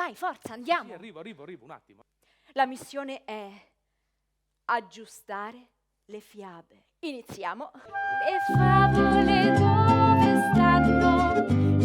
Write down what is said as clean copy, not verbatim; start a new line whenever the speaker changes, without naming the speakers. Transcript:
Dai, forza, andiamo.
Sì, arrivo, un attimo.
La missione è aggiustare le fiabe. Iniziamo. Le favole dove stanno?